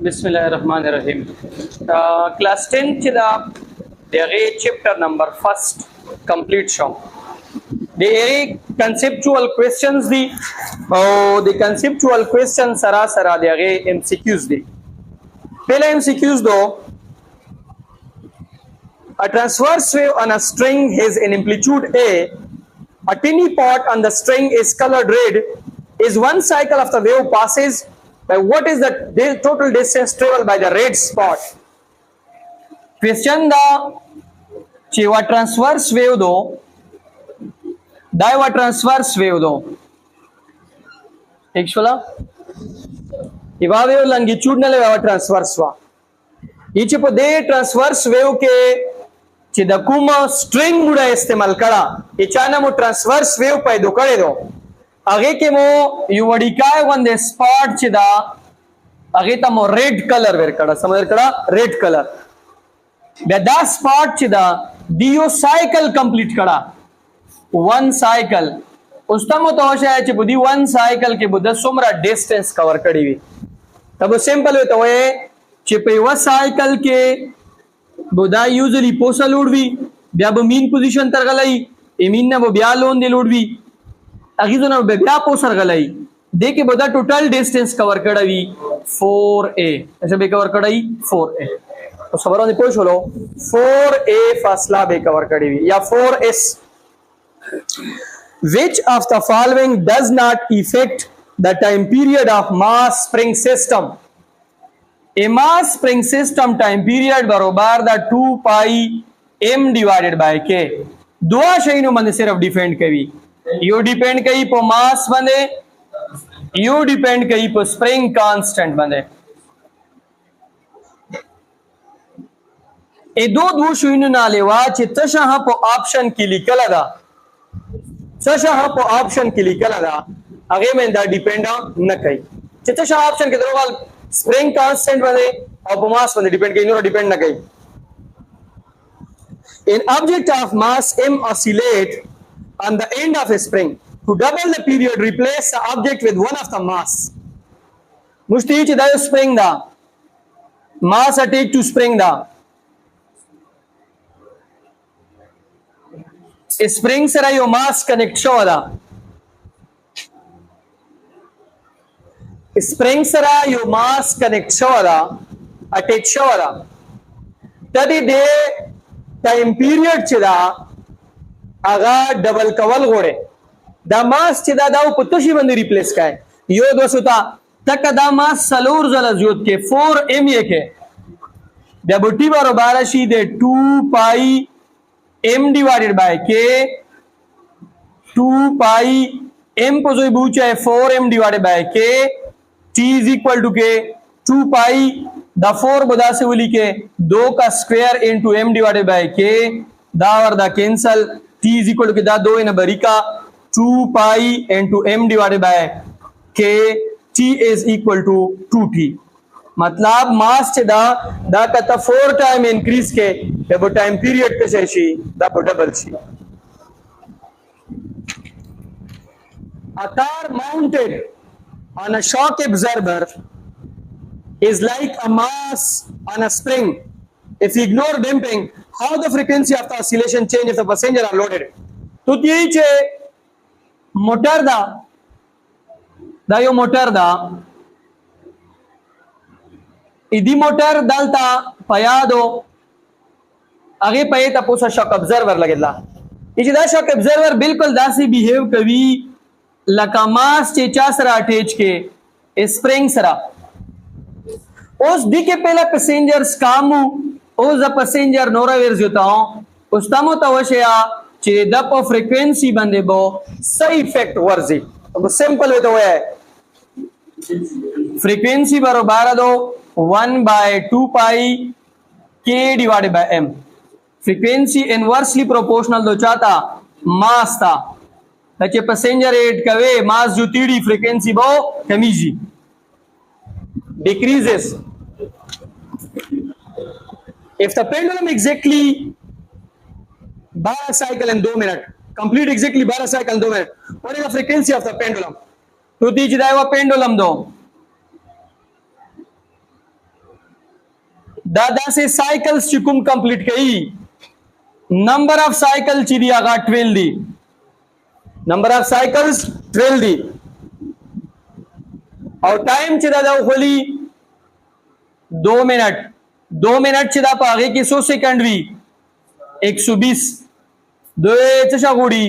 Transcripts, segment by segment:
Bismillahirrahmanirrahim. Class 10 the chapter number first complete show. The conceptual questions the conceptual questions sara the MCQs the. Pehla MCQs do a transverse wave on a string has an amplitude A. A tiny part on the string is colored red. Is one cycle of the wave passes by what is the total distance traveled by the red spot? Question da chewa transverse wave do daiwa transverse wave do actually iwa wave longitudinal wave transverse wa ichi po de transverse wave ke چې د کوم string موږ استعمال کړه اچانه مو transverse wave پیدا کړی دو هغه کې مو یو وړیکای غوندې سپاټ چې دا هغه ته مو ریډ کلر ور کړه سمجھ کړه ریډ کلر بیا دا سپاټ چې دا دیو سایکل کمپلیټ کړه ون سایکل اوس ته مو ته شای چې بده ون سایکل کې بده څومره ډیسټنس کور کړی وي تب سمپل وي ته وای چې په یو سایکل کې بودا یوزلی پوسا لوړوي بیا به مین پوزیشن تر غلای امین نه بیا لون دی لوړوي اغه زونه به بیا پوسر غلای دې کې بودا ټوټل ډیسټنس کور کړوي 4a ایسے به کور کړای 4a او خبرونه پوښولو 4a فاصله به کور کړی وي یا 4s which of the following does not affect the time period of mass spring system a mass spring system time period बरोबर the 2 pi m divided by k दुआ शैनो मन सिर्फ depend करी you depend कई पे मास बने you depend कई पे स्प्रिंग कांस्टेंट बने ए दो शैनो ना लेवा चे तशहा पे ऑप्शन की लिखला दा तशहा पे ऑप्शन की लिखला दा आगे में दा डिपेंड न कई चे तशहा ऑप्शन के दरोवाल स्प्रिंग कांस्टेंट बने और मास बने डिपेंड कहीं और डिपेंड ना कहीं an object of mass m oscillate on the end of a spring to double the period replace the object with one of the mass mushti ch da spring da mass attached to spring da spring sara yo mass connect show da spring सरा यो मास connect शवरा attach शवरा तदी दे time period चिदा आगा double कवल गोड़े दा मास चिदा दाउ पुतुशी बंदी replace काय यो दोसुता तक दा मास सलूर जला जोत के 4m ये के डबटी बारो बाराशी दे 2 pi m divided by k 2 pi m पोजोई बूचा है 4m divided by k t is equal to k 2 pi the 4 बदा से बोली के 2 का square into m divided by k दा और दा cancel t is equal to के दा 2 इन बरिका 2 pi into m divided by k t is equal to 2t मतलब मास चे दा का 4 टाइम इंक्रीज के जब टाइम पीरियड पे शेषी दा double she a car mounted on a shock absorber is like a mass on a spring. If you ignore damping, how the frequency of the oscillation change if the passenger are loaded? तो यही चे motor दा यो motor दा इदी motor डालता पयादो आगे पये तपोसा shock observer लगेला इची दा शॉक ऑब्जर्वर बिल्कुल दासी बिहेव कवी लका मास चे चासरा अटैच के स्प्रिंग सरा उस दी के पहला पैसेंजर्स कामू उस द पैसेंजर नोरा वेर जोताओ उस तमो तवशया चे द प फ्रीक्वेंसी बंदे बो सही इफेक्ट वर्जी तो सिंपल है तो है फ्रीक्वेंसी बरोबर दो 1/2 पाई k divided by m frequency inversely proportional दो चाहता मास था ताकि पैसेंजर एड कवे मास जो तीड़ी फ्रीक्वेंसी बो कमीजी decreases if the pendulum exactly 12 cycle in 2 minutes complete exactly 12 cycle in 2 minutes what is the frequency of the pendulum तो तीज दाएवा pendulum दो दादा से साइकिल्स ची कुम कंप्लीट कई नंबर ऑफ साइकिल ची दी आगा 12 दी नंबर ऑफ साइकिल्स 12 दी और टाइम ची दादा खोली 2 मिनट ची दा पागे की 100 सेकंड भी 120 दो चशा गुड़ी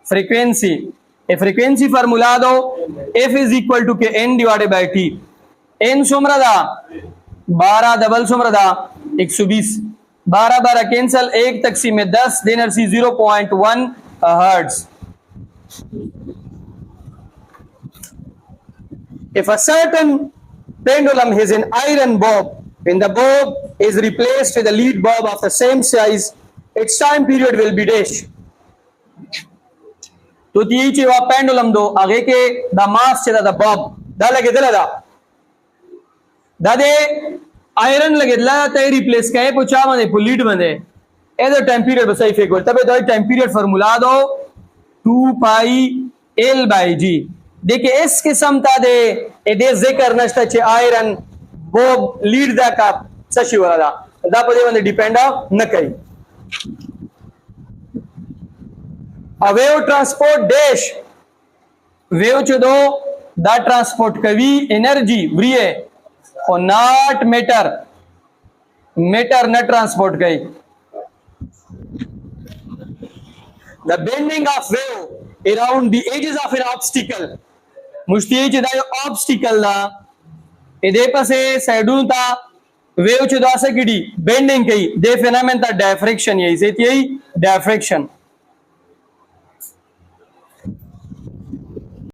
फ्रीक्वेंसी ए फ्रीक्वेंसी फार्मूला दो F इज इक्वल टू के N divided by T N सोमरदा 12 डबल सोमरदा 120 12 12 कैंसल 1 तकसीम में 10 देनर सी 0.1 hertz If a certain pendulum has an iron bob, when the bob is replaced with a lead bob of the same size, its time period will be dash. तो तीची वा pendulum दो आगे के द मास से the Bob the लगे दला दा दादे आयरन लगे दला ते रिप्लेस काय पुचा मध्ये लीड मध्ये ए द टाइम पीरियड बस इफ इक्वल तबे द टाइम पीरियड फार्मूला दो 2 पाई L बाय G देखे एस के समता दे ए दे जिक्र नष्टा चे आयरन बॉब लीड दा का सशी वाला दा पदे मध्ये डिपेंड न कई वेव ट्रांसपोर्ट डैश वेव चो दा ट्रांसपोर्ट कवी एनर्जी व्रिये और नॉट मैटर मैटर न ट्रांसपोर्ट कई the bending of wave around the edges of an obstacle मुश्ती चे दा ऑब्स्टिकल दा एदे पसे साइडून ता वेव चो दा सकिडी बेंडिंग कई दे फेनोमेन ता डायफ्रैक्शन यही से यही डायफ्रैक्शन